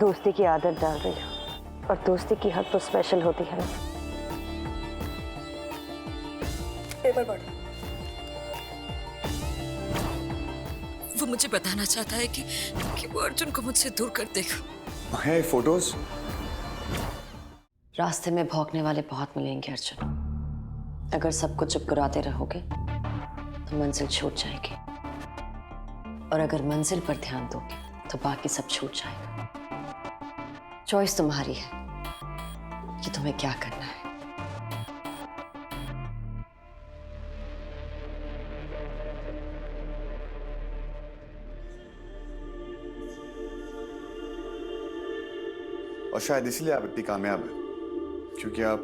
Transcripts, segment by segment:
दोस्ती की आदत डाल रही हो, और दोस्ती की हद तो स्पेशल होती है ना। पेपर पढ़। वो मुझे बताना चाहता है कि वो अर्जुन को मुझसे दूर कर देगा। है फोटोज? रास्ते में भौंकने वाले बहुत मिलेंगे अर्जुन। अगर सबको चुप कराते रहोगे तो मंजिल छूट जाएगी, और अगर मंजिल पर ध्यान दोगे तो बाकी सब छूट जाएगा। चॉइस तुम्हारी है कि तुम्हें क्या करना है। और शायद इसलिए आप इतनी कामयाब हैं, क्योंकि आप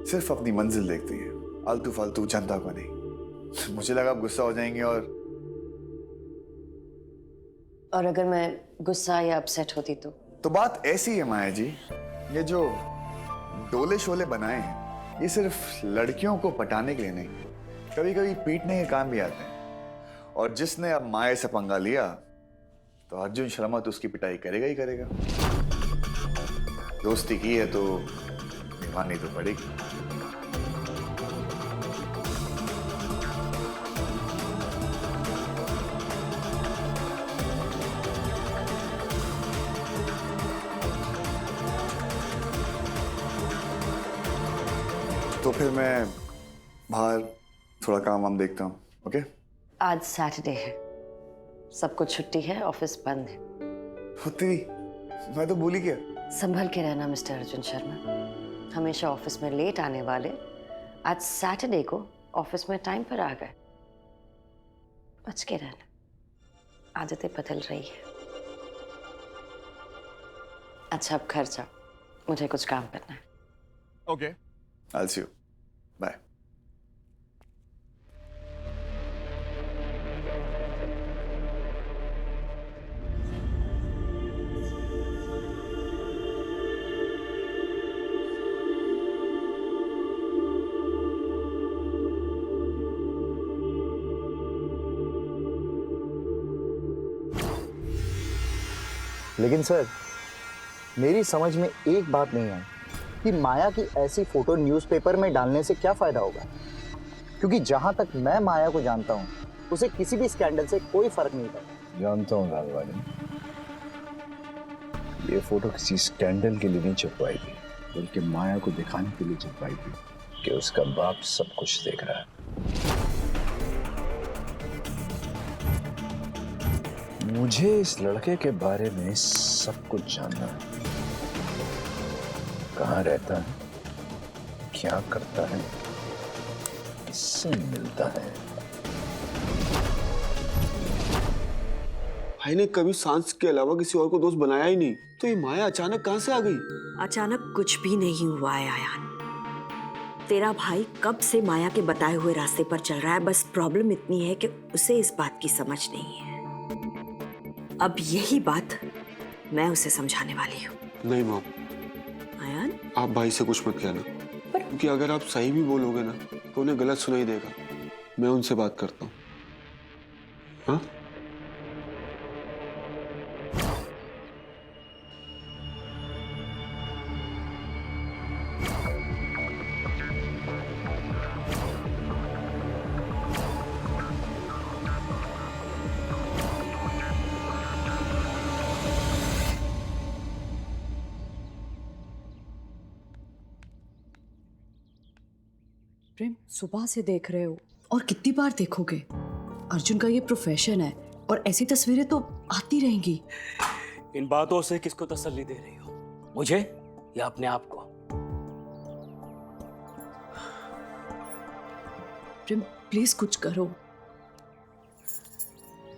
सिर्फ अपनी मंजिल देखती हैं, आलतू फालतू जनता को नहीं। मुझे लगा आप गुस्सा हो जाएंगे। और अगर मैं गुस्सा या अपसेट होती तो बात ऐसी है माया जी, ये जो डोले शोले बनाए हैं ये सिर्फ लड़कियों को पटाने के लिए नहीं, कभी कभी पीटने के काम भी आते हैं। और जिसने अब माया से पंगा लिया तो अर्जुन शर्मा तो उसकी पिटाई करेगा ही करेगा। दोस्ती की है तो निभानी तो पड़ेगी। तो फिर मैं बाहर थोड़ा काम वाम देखता हूँ। ओके? आज सैटरडे है, सबको छुट्टी है, ऑफिस बंद है। होती मैं तो भूल ही गया। संभल के रहना मिस्टर अर्जुन शर्मा। हमेशा ऑफिस में लेट आने वाले आज सैटरडे को ऑफिस में टाइम पर आ गए। बच के रहना, आदतें बदल रही है। अच्छा अब घर जाओ, मुझे कुछ काम करना है। Okay, I'll see you. Bye. लेकिन सर, मेरी समझ में एक बात नहीं है कि माया की ऐसी फोटो न्यूज़पेपर में डालने से क्या फायदा होगा, क्योंकि जहां तक मैं माया को जानता हूं उसे किसी भी स्कैंडल से कोई फर्क नहीं पड़ता। जानता हूँ लालवानी, ये फोटो किसी स्कैंडल के लिए नहीं छपवाई थी, बल्कि माया को दिखाने के लिए छपवाई थी कि उसका बाप सब कुछ देख रहा है। मुझे इस लड़के के बारे में सब कुछ जानना है। कहाँ रहता है, क्या करता है, किससे मिलता है। भाई ने कभी सांस के अलावा किसी और को दोस्त बनाया ही नहीं, तो ये माया अचानक कहां से आ गई? अचानक कुछ भी नहीं हुआ है आयान। तेरा भाई कब से माया के बताए हुए रास्ते पर चल रहा है, बस प्रॉब्लम इतनी है कि उसे इस बात की समझ नहीं है। अब यही बात मैं उसे समझाने वाली हूँ। नहीं मॉम, आयान, आप भाई से कुछ मत कहना, क्योंकि अगर आप सही भी बोलोगे ना तो उन्हें गलत सुनाई देगा। मैं उनसे बात करता हूँ। हाँ? प्रेम, सुबह से देख रहे हो और कितनी बार देखोगे? अर्जुन का ये प्रोफेशन है और ऐसी तस्वीरें तो आती रहेंगी। इन बातों से किसको तसल्ली दे रही हो, मुझे या अपने आप को? प्रेम प्लीज कुछ करो,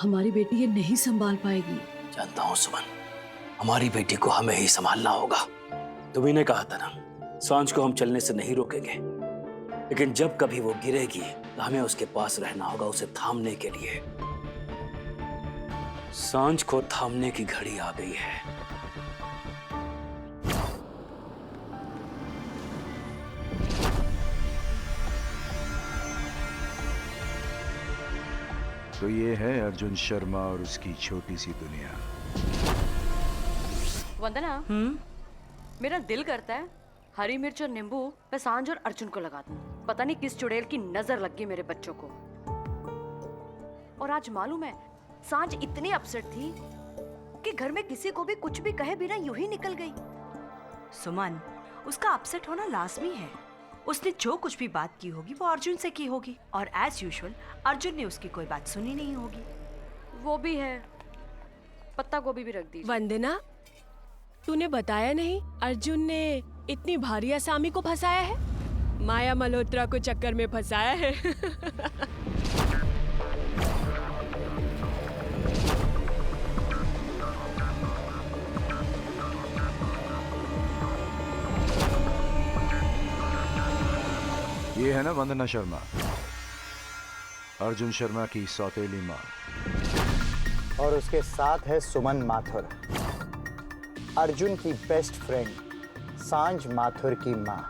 हमारी बेटी ये नहीं संभाल पाएगी। जानता हूं सुमन, हमारी बेटी को हमें ही संभालना होगा। तुम्ही ने कहा था ना, सांझ को हम चलने से नहीं रोकेंगे, लेकिन जब कभी वो गिरेगी तो हमें उसके पास रहना होगा, उसे थामने के लिए। सांझ को थामने की घड़ी आ गई है। तो ये है अर्जुन शर्मा और उसकी छोटी सी दुनिया। वंदना, मेरा दिल करता है हरी मिर्च और नींबू मैं सांझ और अर्जुन को लगा दूं। पता नहीं किस चुड़ैल की नजर लग गई मेरे बच्चों को। और आज मालूम है सांझ इतनी अपसेट थी कि घर में किसी को भी कुछ भी कहे बिना यूं ही निकल गई। सुमन, उसका अपसेट होना लाजमी है। उसने जो कुछ भी बात की होगी वो अर्जुन से की होगी और एज यूजुअल अर्जुन ने उसकी कोई बात सुनी नहीं होगी। वो भी है, पत्ता गोभी भी रख दीजिए। वंदना, तूने बताया नहीं अर्जुन ने इतनी भारी असामी को फंसाया है? माया मल्होत्रा को चक्कर में फंसाया है। ये है ना वंदना शर्मा, अर्जुन शर्मा की सौतेली माँ। और उसके साथ है सुमन माथुर, अर्जुन की बेस्ट फ्रेंड सांझ माथुर की माँ।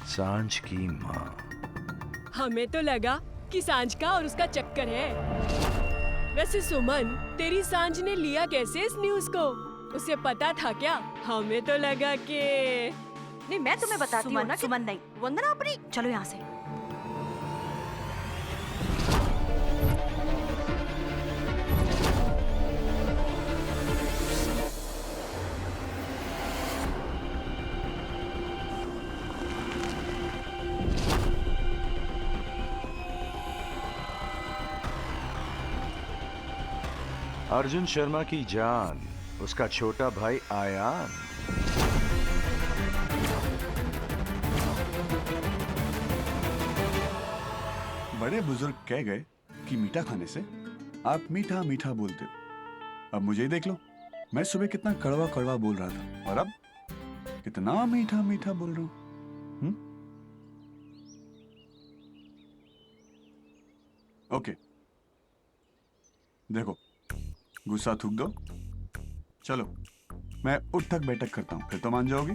सांझ की माँ। हमें तो लगा कि सांझ का और उसका चक्कर है। वैसे सुमन, तेरी सांझ ने लिया कैसे इस न्यूज़ को? उसे पता था क्या? हमें तो लगा कि नहीं, मैं तुम्हें बताती हूँ ना कि सुमन नहीं, वंदना अपनी। चलो यहाँ से। अर्जुन शर्मा की जान, उसका छोटा भाई आयान। बड़े बुजुर्ग कह गए कि मीठा खाने से आप मीठा मीठा बोलते हो। अब मुझे ही देख लो, मैं सुबह कितना कड़वा कड़वा बोल रहा था और अब कितना मीठा मीठा बोल रहा हूं। ओके, देखो, गुस्सा थूक दो। चलो, मैं उठक बैठक करता हूं, फिर तो मान जाओगी।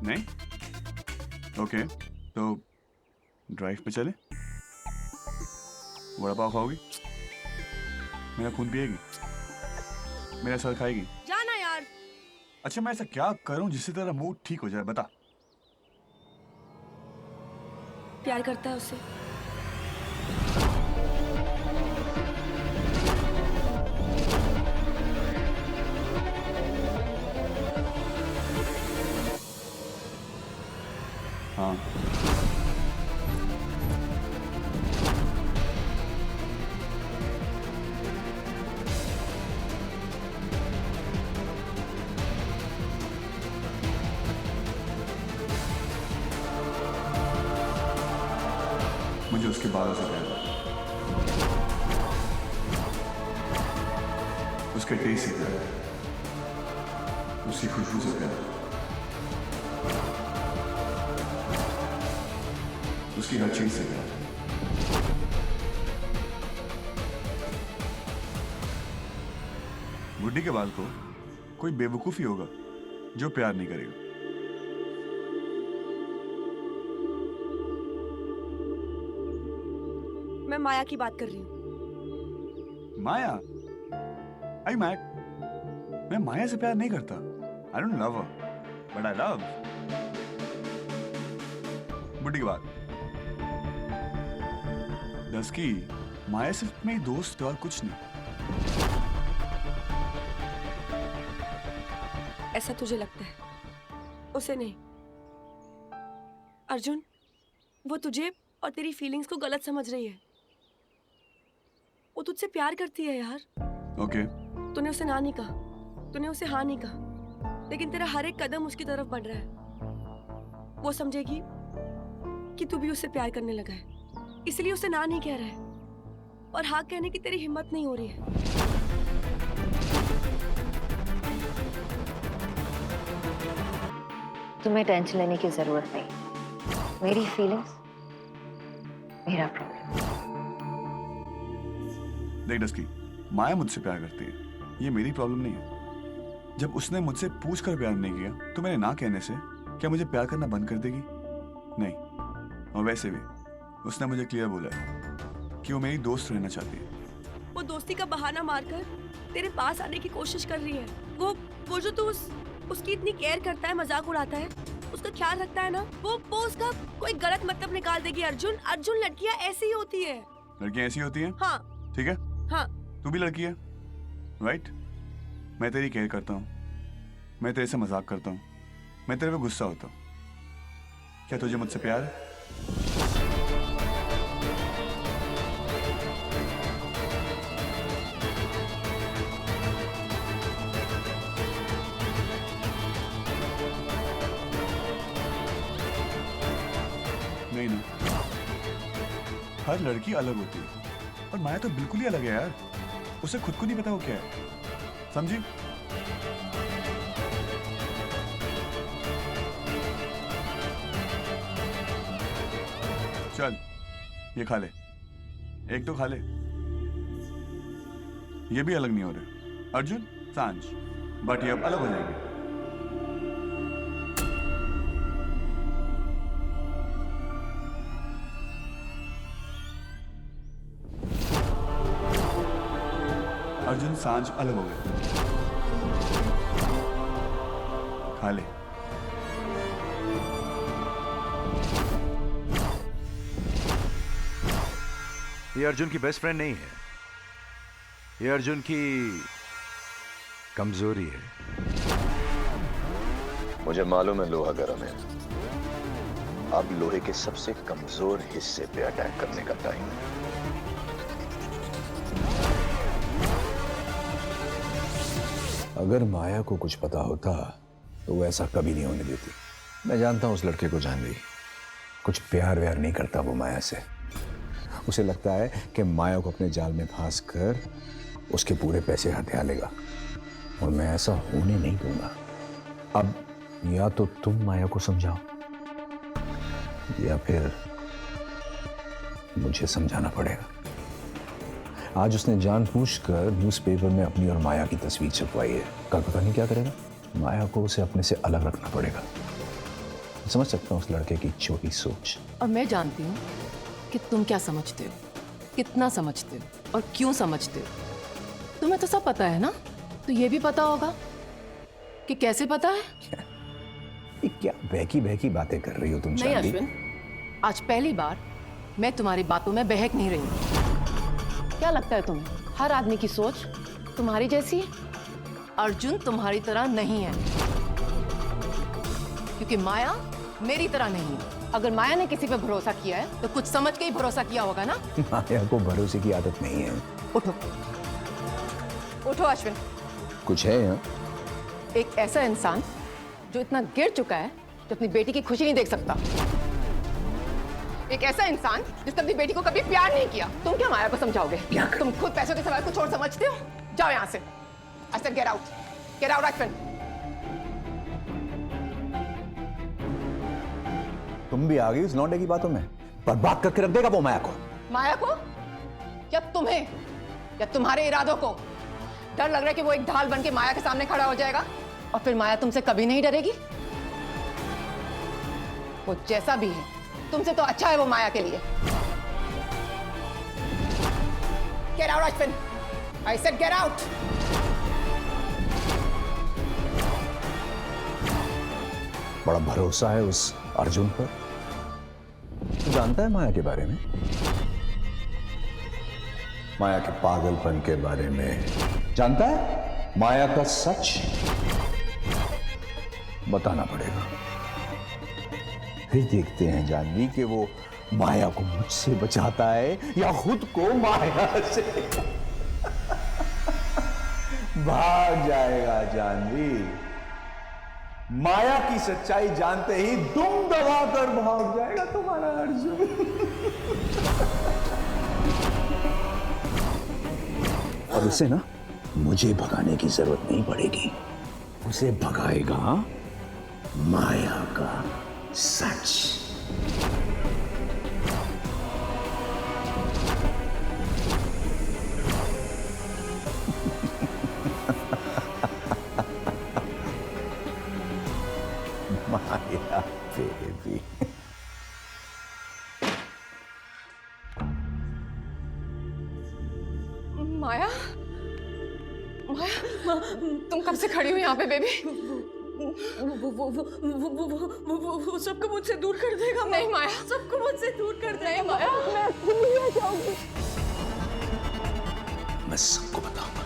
नहीं? ओके, तो ड्राइव पे चले। वड़ा पाव खाओगी? मेरा खून पिएगी? मेरा सर खाएगी? जाना यार। अच्छा, मैं ऐसा क्या करूं जिससे तेरा मूड ठीक हो जाए, बता। प्यार करता है उससे। हाँ, मुझे उसके बालों से प्यार है, उसके टेस्ट से प्यार है, उसकी खुशबू से प्यार है, उसकी हर चीज से प्यार है। बुड्ढी के बाल को कोई बेवकूफी होगा जो प्यार नहीं करेगा। मैं माया की बात कर रही हूँ। माया? आई मैक, मैं माया से प्यार नहीं करता। I don't love her, but I love. बुड्ढी की बात। दसकी, माया सिर्फ मेरी दोस्त है और कुछ नहीं। ऐसा तुझे लगता है, उसे नहीं। अर्जुन, वो तुझे और तेरी फीलिंग्स को गलत समझ रही है। वो तुझसे प्यार करती है यार। ओके। तूने उसे ना नहीं कहा, तूने उसे हाँ नहीं कहा, लेकिन तेरा हर एक कदम उसकी तरफ बढ़ रहा है। वो समझेगी कि तू भी उससे प्यार करने लगा है, इसलिए उसे ना नहीं कह रहा है और हाँ कहने की तेरी हिम्मत नहीं हो रही है। तुम्हें टेंशन लेने की जरूरत नहीं। मेरी फीलिंग्स मेरा प्रॉब्लम। देख डस्की, माया मुझसे प्यार करती है, ये मेरी प्रॉब्लम नहीं है। जब उसने मुझसे पूछकर प्यार नहीं किया तो मेरे ना कहने से क्या मुझे प्यार करना बंद कर देगी? नहीं। और वैसे भी उसने मुझे क्लियर बोला है कि कि वो मेरी दोस्त रहना चाहती है। वो दोस्ती का बहाना मारकर तेरे पास आने की कोशिश कर रही है। वो जो तू उसकी इतनी केयर करता है, मजाक उड़ाता है, उसका ख्याल रखता है ना, वो उसका कोई गलत मतलब निकाल देगी। अर्जुन लड़कियां ऐसी ही होती है। लड़कियां ऐसी होती हैं? हाँ। ठीक है, हाँ। तू भी लड़की है, राइट? मैं तेरी केयर करता हूँ, मैं तेरे से मजाक करता हूँ, मैं तेरे पे गुस्सा होता हूँ। क्या तुझे मुझसे प्यार है? नहीं ना, हर लड़की अलग होती है और माया तो बिल्कुल ही अलग है यार। उसे खुद को नहीं पता वो क्या है, समझी? चल ये खा ले, एक तो खा ले। ये भी अलग नहीं हो रहे, अर्जुन सांझ, बट ये अब अलग हो जाएंगे। अर्जुन सांझ अलग हो गए, खा ले। ये अर्जुन की बेस्ट फ्रेंड नहीं है, ये अर्जुन की कमजोरी है। मुझे मालूम है लोहा गर्म है, अब लोहे के सबसे कमजोर हिस्से पे अटैक करने का टाइम है। अगर माया को कुछ पता होता तो वो ऐसा कभी नहीं होने देती। मैं जानता हूं उस लड़के को, जानवी कुछ प्यार व्यार नहीं करता वो माया से। उसे लगता है कि माया को अपने जाल में फांस कर उसके पूरे पैसे हथिया लेगा, और मैं ऐसा होने नहीं दूंगा। अब या तो तुम माया को समझाओ या फिर मुझे समझाना पड़ेगा। आज उसने जानबूझकर न्यूज़पेपर में अपनी और माया की तस्वीर छपवाई है, कल पता नहीं क्या करेगा। माया को उसे अपने से अलग रखना पड़ेगा। समझ सकता हूँ उस लड़के की छोटी सोच। और मैं जानती हूँ कि तुम क्या समझते हो, कितना समझते हो और क्यों समझते हो। तुम्हें तो सब पता है ना, तो ये भी पता होगा कि कैसे पता है। ये क्या बहकी बहकी बातें कर रही हो तुम? नहीं अश्विन, आज पहली बार मैं तुम्हारी बातों में बहक नहीं रही हूँ। क्या लगता है तुम्हें हर आदमी की सोच तुम्हारी जैसी है? अर्जुन तुम्हारी तरह नहीं है, क्योंकि माया मेरी तरह नहीं है। अगर माया ने किसी पे भरोसा किया है तो कुछ समझ के ही भरोसा किया होगा ना। माया को भरोसे की आदत नहीं है। उठो उठो अश्विन। कुछ है यहाँ? एक ऐसा इंसान जो इतना गिर चुका है जो अपनी बेटी की खुशी नहीं देख सकता। एक ऐसा इंसान जिसने अपनी बेटी को कभी प्यार नहीं किया। तुम क्या माया को समझाओगे? तुम खुद पैसों के सवाल कुछ और समझते हो? जाओ यहाँ से। I said get out. Get out, Ashwin. तुम भी आ गई उस लौंडे की बातों में? बर्बाद करके रख देगा वो माया को। माया को? या तुम्हें? या तुम्हारे इरादों को? डर लग रहा है कि वो एक ढाल बन के माया के सामने खड़ा हो जाएगा और फिर माया तुमसे कभी नहीं डरेगी? वो जैसा भी है तुमसे तो अच्छा है वो माया के लिए। Get out, Ashwin. I said get out. बड़ा भरोसा है उस अर्जुन पर। तू जानता है माया के बारे में? माया के पागलपन के बारे में जानता है? माया का सच बताना पड़ेगा। फिर देखते हैं जानवी कि वो माया को मुझसे बचाता है या खुद को माया से भाग जाएगा। जानवी माया की सच्चाई जानते ही दुम दबा कर भाग जाएगा तुम्हारा अर्जुन। और उसे ना मुझे भगाने की जरूरत नहीं पड़ेगी, उसे भगाएगा माया का सच। माया बेबी। माया, माया, तुम कब से खड़ी हो यहाँ पे बेबी? वो सबको मुझसे दूर कर देगा। नहीं माया, सबको मुझसे दूर कर देगा। माया, मैं नहीं आ जाऊंगी। मैं सबको बताऊंगा,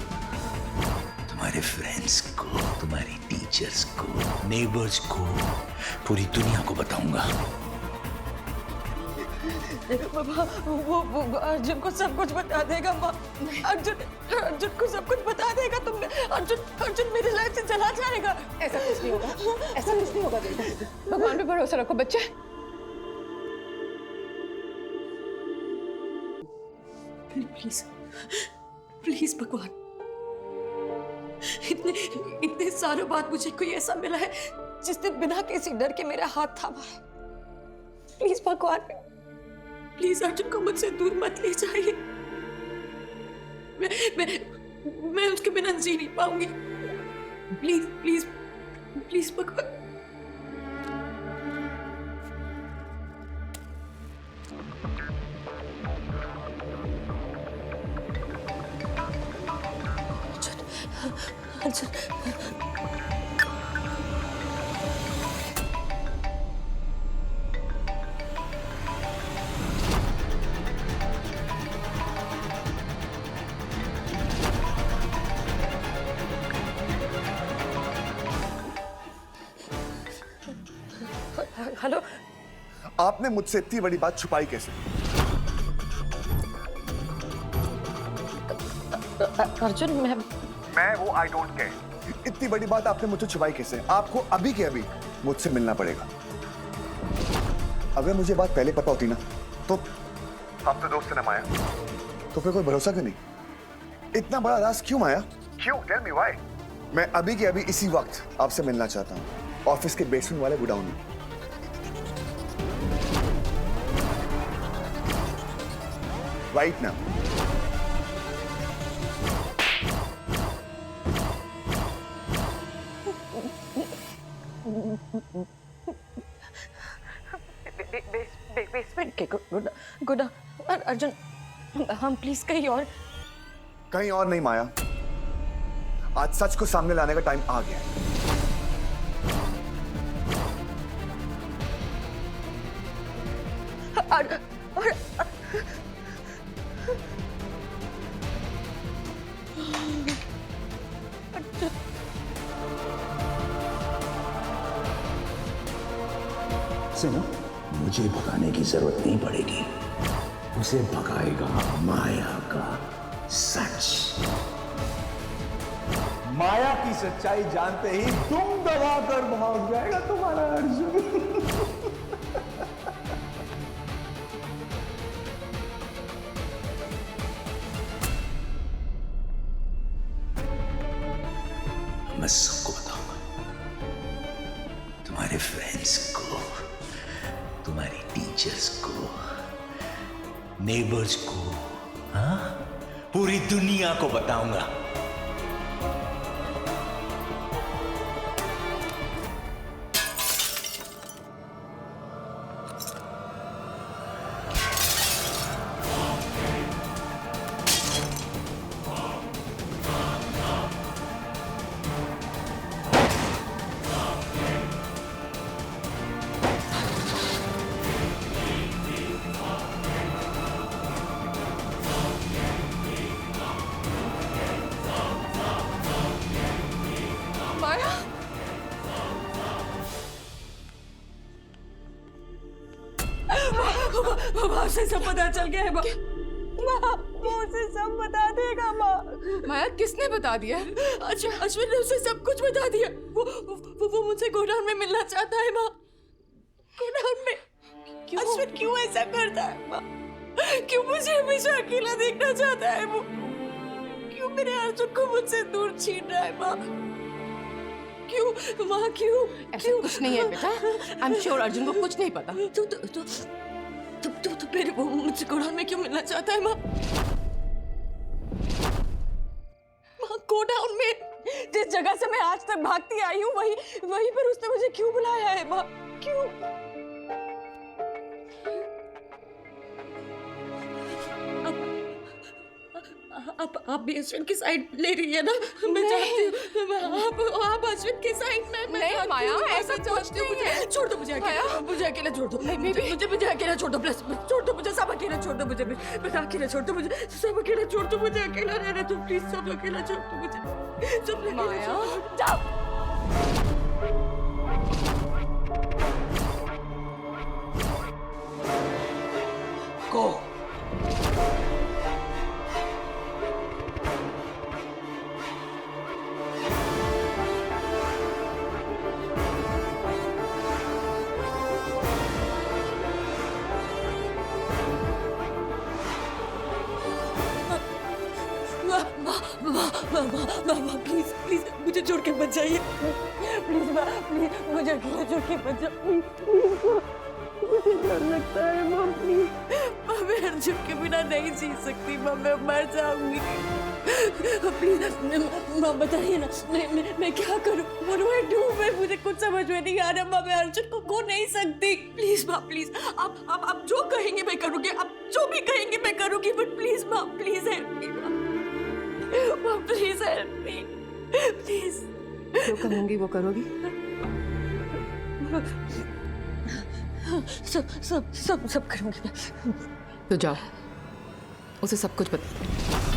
तुम्हारे फ्रेंड्स को, तुम्हारी टीचर्स को, नेबर्स को, पूरी दुनिया को बताऊंगा। बाबा वो अर्जुन को सब कुछ बता देगा। माँ, अर्जुन को सब कुछ बता देगा। तुमने अर्जुन मेरी लाइफ से चला जाएगा। ऐसा कुछ नहीं होगा, ऐसा कुछ नहीं होगा बेटा। भगवान पे भरोसा रखो बच्चे। प्लीज प्लीज भगवान, इतने सालों बाद मुझे कोई ऐसा मिला है जिसने बिना किसी डर के मेरा हाथ थामा है। प्लीज भगवान, प्लीज अर्जुन को मुझसे दूर मत ले जाइए। मैं उसके बिना जी नहीं पाऊंगी। प्लीज प्लीज प्लीज भगवान। अर्जुन, हेलो। आपने मुझसे इतनी बड़ी बात छुपाई कैसे? अर्जुन, मैं वो आई डोंट केयर। इतनी बड़ी बात आपने मुझसे छुपाई कैसे? आपको अभी के अभी मुझसे मिलना पड़ेगा। अगर मुझे बात पहले पता होती ना तो हम तो दोस्त है ना माया, तो फिर कोई भरोसा क्यों नहीं? इतना बड़ा राज क्यों माया? क्यों? Tell me why. मैं अभी के अभी इसी वक्त आपसे मिलना चाहता हूँ, ऑफिस के बेसमेंट वाले गोडाउन में। Right now. बेसमेंट के गुडा अर्जुन, हम प्लीज कहीं और नहीं माया, आज सच को सामने लाने का टाइम आ गया है। सुनो, मुझे भगाने की जरूरत नहीं पड़ेगी, उसे भगाएगा माया का सच। माया की सच्चाई जानते ही तुम दबा कर भाग जाएगा तुम्हारा अर्जुन। मैं सबको बताऊंगा, तुम्हारे फ्रेंड्स को, तुम्हारी टीचर्स को, नेबर्स को, हाँ, पूरी दुनिया को बताऊंगा। उसे सब पता चल गया है माँ। वो उसे सब बता देगा माँ। माया, किसने बता दिया? अश्विन ने उसे सब कुछ बता दिया। वो मुझसे गोडाउन में मिलना चाहता है माँ। गोडाउन में। क्यों? अश्विन क्यों ऐसा करता है माँ? क्यों मुझे हमेशा अकेला देखना चाहता है वो? क्यों मेरे अर्जुन को मुझसे दूर छीन रहा है माँ? क्यों माँ, क्यों? ऐसा कुछ नहीं है बेटा। आई एम श्योर अर्जुन को कुछ नहीं पता। तो फिर वो मुझसे गोडाउन में क्यों मिलना चाहता है माँ? माँ, गोडाउन में जिस जगह से मैं आज तक भागती आई हूँ वहीं पर उसने मुझे क्यों बुलाया है माँ? क्यों? आप भी अश्विन की साइड ले रही है ना? मैं जानती हूँ आप अश्विन की साइड में। मैं नहीं, माया, ऐसा कुछ नहीं है। छोड़ दो मुझे अकेला छोड़ दो। मुझे अकेला छोड़ दो प्लीज। छोड़ दो मुझे, सब अकेला छोड़ दो मुझे। अकेला छोड़ दो मुझे, सब अकेला छोड़ दो मुझे। अकेला रहने दो प्लीज, सब अकेला छोड़ दो मुझे। सब माया, जाओ। को प्लीज प्लीज मुझे छोड़ के मत जाइए। प्लीज माँ, प्लीज मुझे अकेला छोड़ के मत जाओ। मुझे डर लगता है माँ, प्लीज। माँ मैं अर्जुन के बिना नहीं जी सकती माँ, मैं मर जाऊंगी। प्लीज माँ बताइए ना, मैं क्या करूँ? What do I do? मुझे कुछ समझ में नहीं आ रहा माँ, मैं अर्जुन को खो नहीं सकती। प्लीज माँ प्लीज, आप जो कहेंगे मैं करूँगी, आप जो भी कहेंगे मैं करूँगी, बट प्लीज माँ, प्लीज हेल्प मी माँ, प्लीज हेल्प मी, प्लीज। जो कहूंगी वो करोगी? सब करूँगी मैं। तो जाओ, उसे सब कुछ बता दो।